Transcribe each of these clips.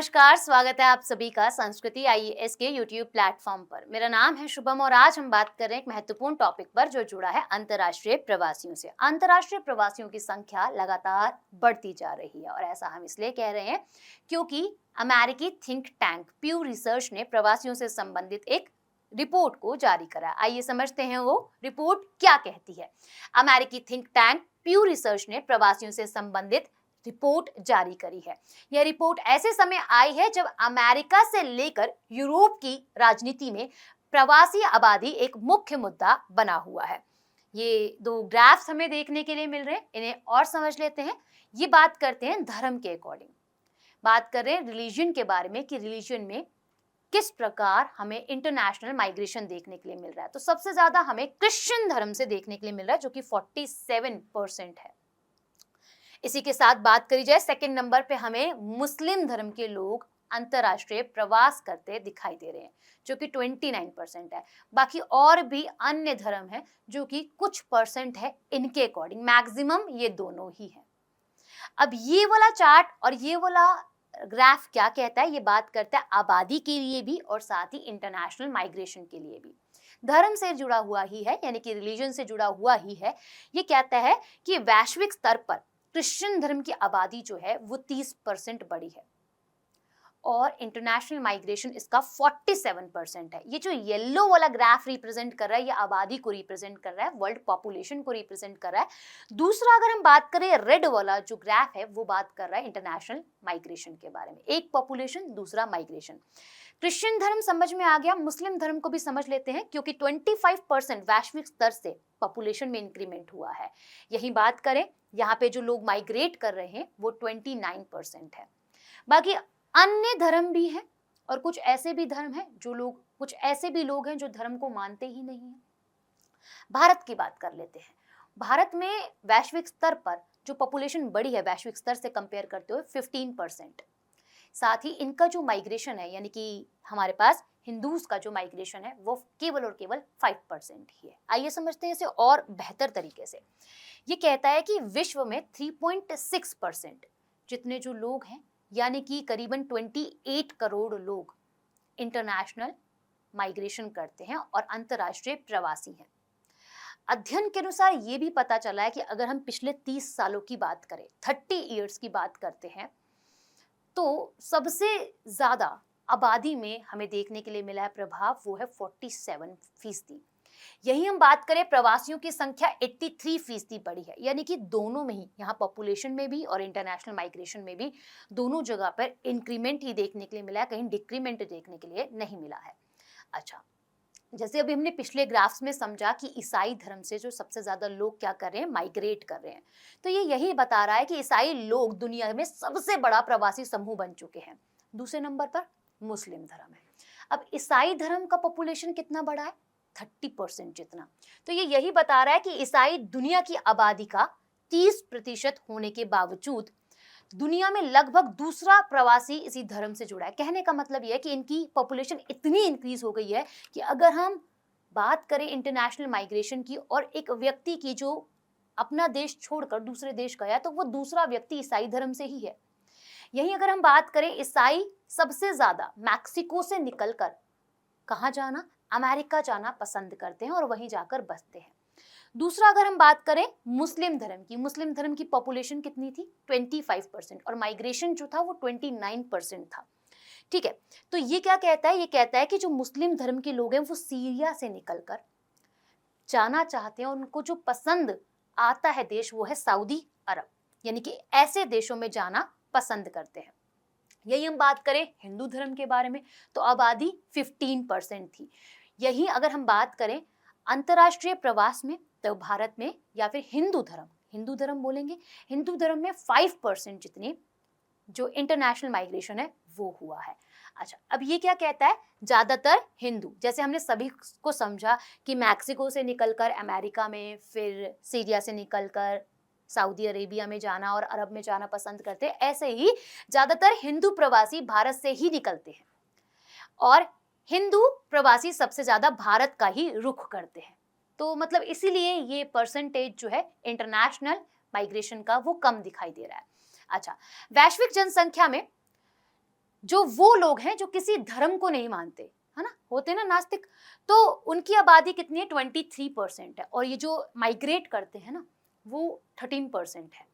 नमस्कार, स्वागत है आप सभी का संस्कृति आईएएस के यूट्यूब प्लेटफॉर्म पर। मेरा नाम है शुभम और आज हम बात कर रहे हैं एक महत्वपूर्ण टॉपिक पर जो जुड़ा है अंतर्राष्ट्रीय प्रवासियों से। अंतर्राष्ट्रीय प्रवासियों की संख्या लगातार बढ़ती जा रही है और ऐसा हम इसलिए कह रहे हैं क्योंकि अमेरिकी थिंक टैंक प्यू रिसर्च ने प्रवासियों से संबंधित एक रिपोर्ट को जारी करा। आइए समझते हैं वो रिपोर्ट क्या कहती है। अमेरिकी थिंक टैंक प्यू रिसर्च ने प्रवासियों से संबंधित रिपोर्ट जारी करी है। यह रिपोर्ट ऐसे समय आई है जब अमेरिका से लेकर यूरोप की राजनीति में प्रवासी आबादी एक मुख्य मुद्दा बना हुआ है। ये दो ग्राफ्स हमें देखने के लिए मिल रहे हैं, इन्हें और समझ लेते हैं। ये बात करते हैं धर्म के अकॉर्डिंग, बात कर रहे हैं रिलीजन के बारे में कि रिलीजन में किस प्रकार हमें इंटरनेशनल माइग्रेशन देखने के लिए मिल रहा है। तो सबसे ज्यादा हमें क्रिश्चियन धर्म से देखने के लिए मिल रहा है जो कि 47% है। इसी के साथ बात करी जाए सेकंड नंबर पे हमें मुस्लिम धर्म के लोग अंतर्राष्ट्रीय प्रवास करते दिखाई दे रहे हैं जो कि 29% है। बाकी और भी अन्य धर्म है जो कि कुछ परसेंट है, इनके अकॉर्डिंग मैक्सिमम ये दोनों ही है। अब ये वाला चार्ट और ये वाला ग्राफ क्या कहता है, ये बात करता है आबादी के लिए भी और साथ ही इंटरनेशनल माइग्रेशन के लिए भी। धर्म से जुड़ा हुआ ही है, यानी कि रिलीजन से जुड़ा हुआ ही है। ये कहता है कि वैश्विक स्तर पर क्रिश्चियन धर्म की आबादी जो है वो 30% बढ़ी है और इंटरनेशनल माइग्रेशन इसका 47% है। ये जो येलो वाला ग्राफ रिप्रेजेंट कर रहा है ये आबादी को रिप्रेजेंट कर रहा है, वर्ल्ड पॉपुलेशन को रिप्रेजेंट कर रहा है। दूसरा अगर हम बात करें रेड वाला जो ग्राफ है वो बात कर रहा है इंटरनेशनल माइग्रेशन के बारे में। एक पॉपुलेशन, दूसरा माइग्रेशन। क्रिश्चियन धर्म समझ में आ गया, मुस्लिम धर्म को भी समझ लेते हैं क्योंकि 25% वैश्विक स्तर से पॉपुलेशन में इंक्रीमेंट हुआ है। यही बात करें यहाँ पे जो लोग माइग्रेट कर रहे हैं वो 29% है। बाकी अन्य धर्म भी हैं और कुछ ऐसे भी धर्म हैं जो लोग, कुछ ऐसे भी लोग हैं जो धर्म को मानते ही नहीं हैं। भारत की बात कर लेते हैं। भारत में वैश्विक स्तर पर जो पॉपुलेशन बढ़ी है वैश्विक स्तर से कंपेयर करते हुए 15%। साथ ही इनका जो माइग्रेशन है यानी कि हमारे पास हिंदूज का जो माइग्रेशन है वो केवल और केवल 5% ही है। आइए समझते हैं इसे और बेहतर तरीके से। ये कहता है कि विश्व में 3.6% जितने जो लोग हैं यानी कि करीबन 28 करोड़ लोग इंटरनेशनल माइग्रेशन करते हैं और अंतर्राष्ट्रीय प्रवासी हैं। अध्ययन के अनुसार ये भी पता चला है कि अगर हम पिछले 30 सालों की बात करें, 30 इयर्स की बात करते हैं, तो सबसे ज्यादा आबादी में हमें देखने के लिए मिला है प्रभाव, वो है 47%। यही हम बात करें प्रवासियों की संख्या 83% बढ़ी है, यानी कि दोनों में ही, यहाँ पॉपुलेशन में भी और इंटरनेशनल माइग्रेशन में भी दोनों जगह पर इंक्रीमेंट ही देखने के लिए मिला है, कहीं डिक्रीमेंट देखने के लिए नहीं मिला है। अच्छा, जैसे अभी हमने पिछले ग्राफ्स में समझा कि ईसाई धर्म से जो सबसे ज्यादा लोग क्या कर रहे हैं, माइग्रेट कर रहे हैं, तो ये यही बता रहा है कि ईसाई लोग दुनिया में सबसे बड़ा प्रवासी समूह बन चुके हैं। दूसरे नंबर पर मुस्लिम धर्म है। अब ईसाई धर्म का पॉपुलेशन कितना बड़ा है, 30% जितना। तो ये यही बता रहा है कि ईसाई दुनिया की आबादी का 30% होने के बावजूद दुनिया में लगभग दूसरा प्रवासी इसी धर्म से जुड़ा है। कहने का मतलब यह है कि इनकी पॉपुलेशन इतनी इंक्रीज हो गई है कि अगर हम बात करें इंटरनेशनल माइग्रेशन की और एक व्यक्ति की जो अपना देश छोड़कर दूसरे देश गया तो वो दूसरा व्यक्ति ईसाई धर्म से ही है। यही अगर हम बात करें, ईसाई सबसे ज्यादा मैक्सिको से निकलकर कहाँ जाना, अमेरिका जाना पसंद करते हैं और वहीं जाकर बसते हैं। दूसरा अगर हम बात करें मुस्लिम धर्म की, मुस्लिम धर्म की पॉपुलेशन कितनी थी, 25% और माइग्रेशन जो था वो 29% था। ठीक है, तो ये क्या कहता है, ये कहता है कि जो मुस्लिम धर्म के लोग हैं वो सीरिया से निकलकर जाना चाहते हैं, उनको जो पसंद आता है देश वो है सऊदी अरब, यानी कि ऐसे देशों में जाना पसंद करते हैं। यही हम बात करें हिंदू धर्म के बारे में तो आबादी 15% थी। यही अगर हम बात करें अंतर्राष्ट्रीय प्रवास में तो भारत में या फिर हिंदू धर्म बोलेंगे, हिंदू धर्म में 5% जितने जो इंटरनेशनल माइग्रेशन है वो हुआ है। अच्छा, अब ये क्या कहता है, ज्यादातर हिंदू, जैसे हमने सभी को समझा कि मैक्सिको से निकलकर अमेरिका में, फिर सीरिया से निकलकर सऊदी अरेबिया में जाना और अरब में जाना पसंद करते हैं, ऐसे ही ज्यादातर हिंदू प्रवासी भारत से ही निकलते हैं और हिंदू प्रवासी सबसे ज्यादा भारत का ही रुख करते हैं। तो मतलब इसीलिए ये परसेंटेज जो है इंटरनेशनल माइग्रेशन का वो कम दिखाई दे रहा है। अच्छा, वैश्विक जनसंख्या में जो वो लोग हैं जो किसी धर्म को नहीं मानते, है ना, होते ना नास्तिक, तो उनकी आबादी कितनी है, 23% है। और ये जो माइग्रेट करते हैं ना वो 13% है।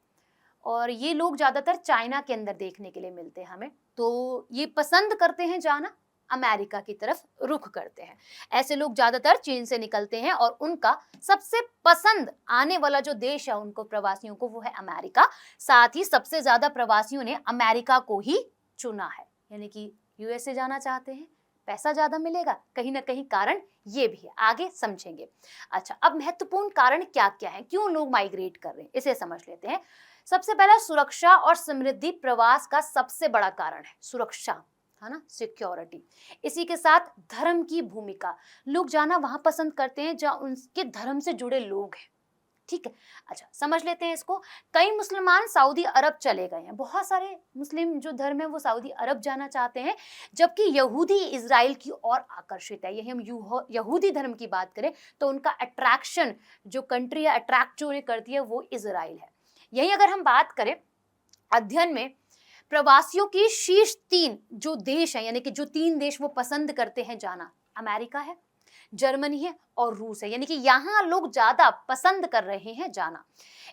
और ये लोग ज़्यादातर चाइना के अंदर देखने के लिए मिलते हैं हमें। तो ये पसंद करते हैं जाना, अमेरिका की तरफ रुख करते हैं। ऐसे लोग ज़्यादातर चीन से निकलते हैं और उनका सबसे पसंद आने वाला जो देश है उनको, प्रवासियों को, वो है अमेरिका। साथ ही सबसे ज़्यादा प्रवासियों ने अमेरिका को ही चुना है, यानी कि यूएसए जाना चाहते हैं, पैसा ज़्यादा मिलेगा, कहीं ना कहीं कारण ये भी है, आगे समझेंगे। अच्छा, अब महत्वपूर्ण कारण क्या क्या है, क्यों लोग माइग्रेट कर रहे हैं, इसे समझ लेते हैं। सबसे पहला, सुरक्षा और समृद्धि प्रवास का सबसे बड़ा कारण है, सुरक्षा, है ना, सिक्योरिटी। इसी के साथ धर्म की भूमिका, लोग जाना वहां पसंद करते हैं जहां उनके धर्म से जुड़े लोग हैं। ठीक है, अच्छा समझ लेते हैं इसको। कई मुसलमान सऊदी अरब चले गए हैं, बहुत सारे मुस्लिम जो धर्म है वो सऊदी अरब जाना चाहते हैं, जबकि यहूदी इजराइल की ओर आकर्षित है। यही हम यहूदी धर्म की बात करें तो उनका अट्रैक्शन, जो कंट्री अट्रैक्ट जो करती है वो इजराइल है। यही अगर हम बात करें अध्ययन में, प्रवासियों की शीर्ष 3 जो देश है, यानी कि जो 3 देश वो पसंद करते हैं जाना, अमेरिका है, जर्मनी है और रूस है, यानी कि यहाँ लोग ज्यादा पसंद कर रहे हैं जाना।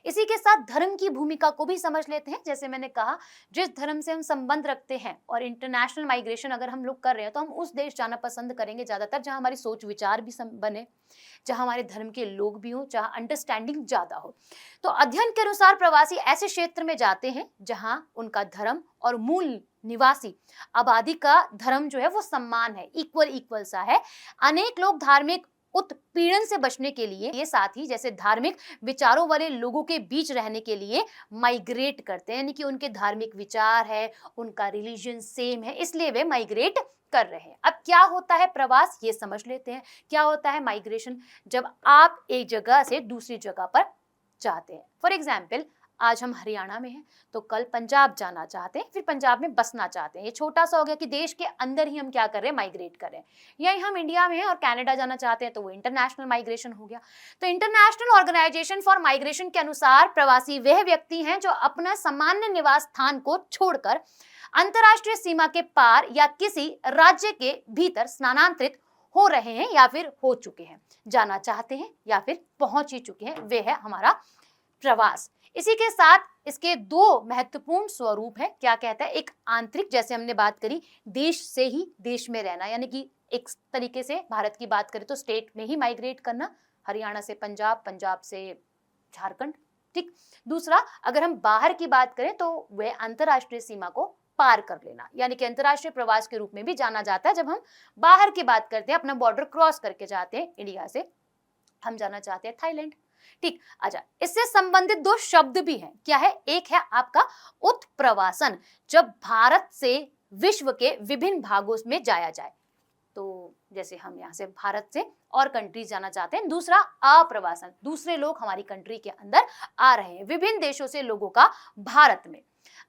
इसी के साथ धर्म की भूमिका को भी समझ लेते हैं। जैसे मैंने कहा, जिस धर्म से हम संबंध रखते हैं और इंटरनेशनल माइग्रेशन अगर हम लोग कर रहे हैं तो हम उस देश जाना पसंद करेंगे ज्यादातर जहां हमारी सोच विचार भी बने, जहां हमारे धर्म के लोग भी हों, जहां अंडरस्टैंडिंग ज्यादा हो। तो अध्ययन के अनुसार प्रवासी ऐसे क्षेत्र में जाते हैं जहां उनका धर्म और मूल निवासी आबादी का धर्म जो है वो सम्मान है, इक्वल सा है। अनेक लोग धार्मिक उत्पीड़न से बचने के लिए, ये साथ ही जैसे धार्मिक विचारों वाले लोगों के बीच रहने के लिए माइग्रेट करते हैं, यानी कि उनके धार्मिक विचार है, उनका रिलीजन सेम है, इसलिए वे माइग्रेट कर रहे हैं। अब क्या होता है प्रवास, ये समझ लेते हैं। क्या होता है माइग्रेशन, जब आप एक जगह से दूसरी जगह पर जाते हैं। फॉर एग्जाम्पल, आज हम हरियाणा में हैं तो कल पंजाब जाना चाहते हैं, फिर पंजाब में बसना चाहते हैं। ये छोटा सा हो गया कि देश के अंदर ही हम क्या कर रहे हैं, माइग्रेट कर रहे हैं। यही हम इंडिया में हैं और कनाडा जाना चाहते हैं तो वो इंटरनेशनल माइग्रेशन हो गया। तो इंटरनेशनल ऑर्गेनाइजेशन फॉर माइग्रेशन के अनुसार प्रवासी वह व्यक्ति हैं जो अपना सामान्य निवास स्थान को छोड़कर अंतरराष्ट्रीय सीमा के पार या किसी राज्य के भीतर स्थानांतरित हो रहे हैं या फिर हो चुके हैं, जाना चाहते हैं या फिर पहुंच ही चुके हैं, वे है हमारा प्रवास। इसी के साथ इसके 2 महत्वपूर्ण स्वरूप है। क्या कहता है, एक आंतरिक, जैसे हमने बात करी, देश से ही देश में रहना, यानी कि एक तरीके से भारत की बात करें तो स्टेट में ही माइग्रेट करना, हरियाणा से पंजाब, पंजाब से झारखंड। ठीक, दूसरा अगर हम बाहर की बात करें तो वह अंतरराष्ट्रीय सीमा को पार कर लेना, यानी कि अंतरराष्ट्रीय प्रवास के रूप में भी जाना जाता है। जब हम बाहर की बात करते हैं, अपना बॉर्डर क्रॉस करके जाते हैं, इंडिया से हम जाना चाहते हैं थाईलैंड। ठीक, अच्छा, इससे संबंधित 2 शब्द भी हैं। क्या है, एक है आपका उत्प्रवासन, जब भारत से विश्व के विभिन्न भागों में जाया जाए, तो जैसे हम यहाँ से भारत से और कंट्रीज जाना चाहते हैं। दूसरा अप्रवासन, दूसरे लोग हमारी कंट्री के अंदर आ रहे हैं, विभिन्न देशों से लोगों का भारत में।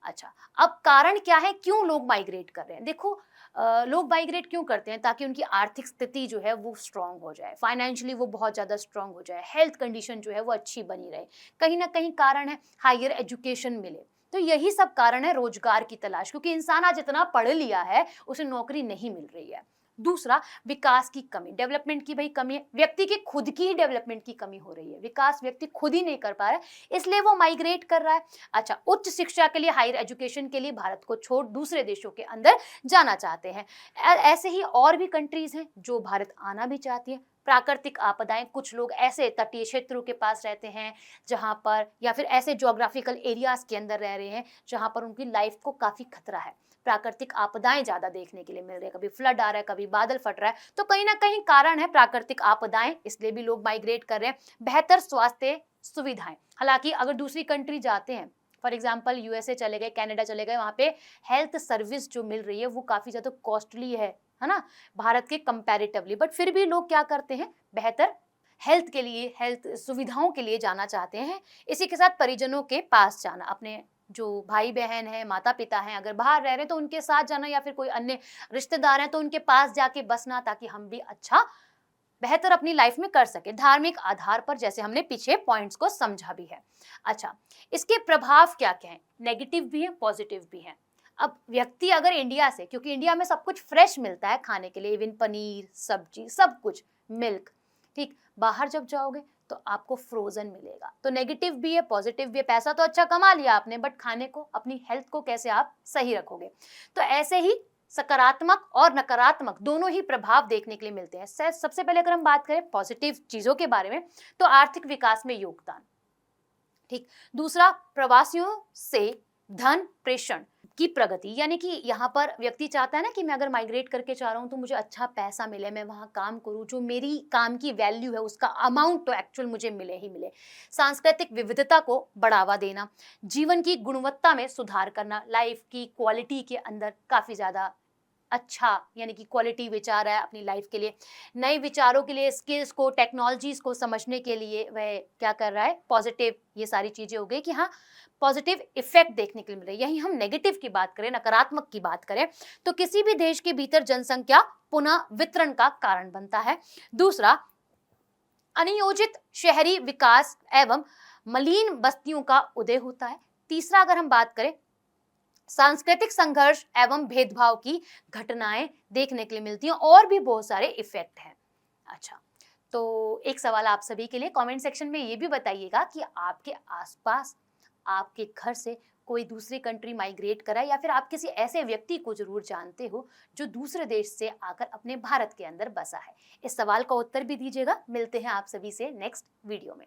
अच्छा, अब कारण क्या है, क्यों लोग माइग्रेट कर रहे हैं। देखो, लोग माइग्रेट क्यों करते हैं, ताकि उनकी आर्थिक स्थिति जो है वो स्ट्रांग हो जाए, फाइनेंशियली वो बहुत ज़्यादा स्ट्रांग हो जाए, हेल्थ कंडीशन जो है वो अच्छी बनी रहे। कहीं ना कहीं कारण है हायर एजुकेशन मिले, तो यही सब कारण है रोजगार की तलाश, क्योंकि इंसान आज इतना पढ़ लिया है उसे नौकरी नहीं मिल रही है। दूसरा, विकास की कमी, डेवलपमेंट की भाई कमी है, व्यक्ति की खुद की ही डेवलपमेंट की कमी हो रही है, विकास व्यक्ति खुद ही नहीं कर पा रहा है, इसलिए वो माइग्रेट कर रहा है। अच्छा, उच्च शिक्षा के लिए, हायर एजुकेशन के लिए भारत को छोड़ दूसरे देशों के अंदर जाना चाहते हैं। ऐसे ही और भी कंट्रीज हैं जो भारत आना भी चाहती है। प्राकृतिक आपदाएं, कुछ लोग ऐसे तटीय क्षेत्रों के पास रहते हैं जहां पर, या फिर ऐसे ज्योग्राफिकल एरियाज के अंदर रह रहे हैं जहां पर उनकी लाइफ को काफी खतरा है, प्राकृतिक आपदाएं ज्यादा देखने के लिए मिल रही है, कभी फ्लड आ रहा है, कभी बादल फट रहा है, तो कहीं ना कहीं कारण है प्राकृतिक आपदाएं, इसलिए भी लोग माइग्रेट कर रहे हैं। बेहतर स्वास्थ्य सुविधाएं, हालांकि अगर दूसरी कंट्री जाते हैं, फॉर एग्जाम्पल यूएसए चले गए, कनाडा चले गए, वहाँ पे हेल्थ सर्विस जो मिल रही है वो काफ़ी ज़्यादा कॉस्टली है ना, भारत के कंपैरेटिवली, बट फिर भी लोग क्या करते हैं, बेहतर हेल्थ के लिए, हेल्थ सुविधाओं के लिए जाना चाहते हैं। इसी के साथ परिजनों के पास जाना, अपने जो भाई बहन है, माता पिता हैं, अगर बाहर रह रहे हैं तो उनके साथ जाना, या फिर कोई अन्य रिश्तेदार हैं तो उनके पास जाके बसना, ताकि हम भी अच्छा बेहतर अपनी लाइफ में कर सके, धार्मिक आधार पर, जैसे हमने पीछे पॉइंट्स को समझा भी है। अच्छा, इसके प्रभाव क्या क्या हैं, नेगेटिव भी है, पॉजिटिव भी है। अब व्यक्ति अगर इंडिया से, क्योंकि इंडिया में सब कुछ फ्रेश मिलता है खाने के लिए, इवन पनीर, सब्जी, सब कुछ, मिल्क, ठीक, बाहर जब जाओगे तो आपको फ्रोजन मिलेगा। तो नेगेटिव भी है, पॉजिटिव भी है। पैसा तो अच्छा कमा लिया आपने, बट खाने को, अपनी हेल्थ को कैसे आप सही रखोगे? तो ऐसे ही सकारात्मक और नकारात्मक दोनों ही प्रभाव देखने के लिए मिलते हैं। सबसे पहले अगर हम बात करें पॉजिटिव चीजों के बारे में, तो आर्थिक विकास में योगदान, ठीक। दूसरा, प्रवासियों से धन प्रेषण की प्रगति, यानी कि यहाँ पर व्यक्ति चाहता है ना कि मैं अगर माइग्रेट करके चाह रहा हूँ तो मुझे अच्छा पैसा मिले, मैं वहाँ काम करूँ, जो मेरी काम की वैल्यू है उसका अमाउंट तो एक्चुअल मुझे मिले ही मिले। सांस्कृतिक विविधता को बढ़ावा देना, जीवन की गुणवत्ता में सुधार करना, लाइफ की क्वालिटी के अंदर काफ़ी ज़्यादा अच्छा, यानी कि क्वालिटी विचार है अपनी लाइफ के लिए, नए विचारों के लिए, स्किल्स को, टेक्नोलॉजीज को समझने के लिए वह क्या कर रहा है, पॉजिटिव, ये सारी चीजें हो गई कि हाँ पॉजिटिव इफेक्ट देखने के लिए मिल रही है। यही हम नेगेटिव की बात करें, नकारात्मक की बात करें, तो किसी भी देश के भीतर जनसंख्या पुनः वितरण का कारण बनता है। दूसरा, अनियोजित शहरी विकास एवं मलिन बस्तियों का उदय होता है। तीसरा, अगर हम बात करें, सांस्कृतिक संघर्ष एवं भेदभाव की घटनाएं देखने के लिए मिलती हैं, और भी बहुत सारे इफेक्ट हैं। अच्छा, तो एक सवाल आप सभी के लिए, कमेंट सेक्शन में ये भी बताइएगा कि आपके आसपास, आपके घर से कोई दूसरी कंट्री माइग्रेट करा, या फिर आप किसी ऐसे व्यक्ति को जरूर जानते हो जो दूसरे देश से आकर अपने भारत के अंदर बसा है। इस सवाल का उत्तर भी दीजिएगा। मिलते हैं आप सभी से नेक्स्ट वीडियो में।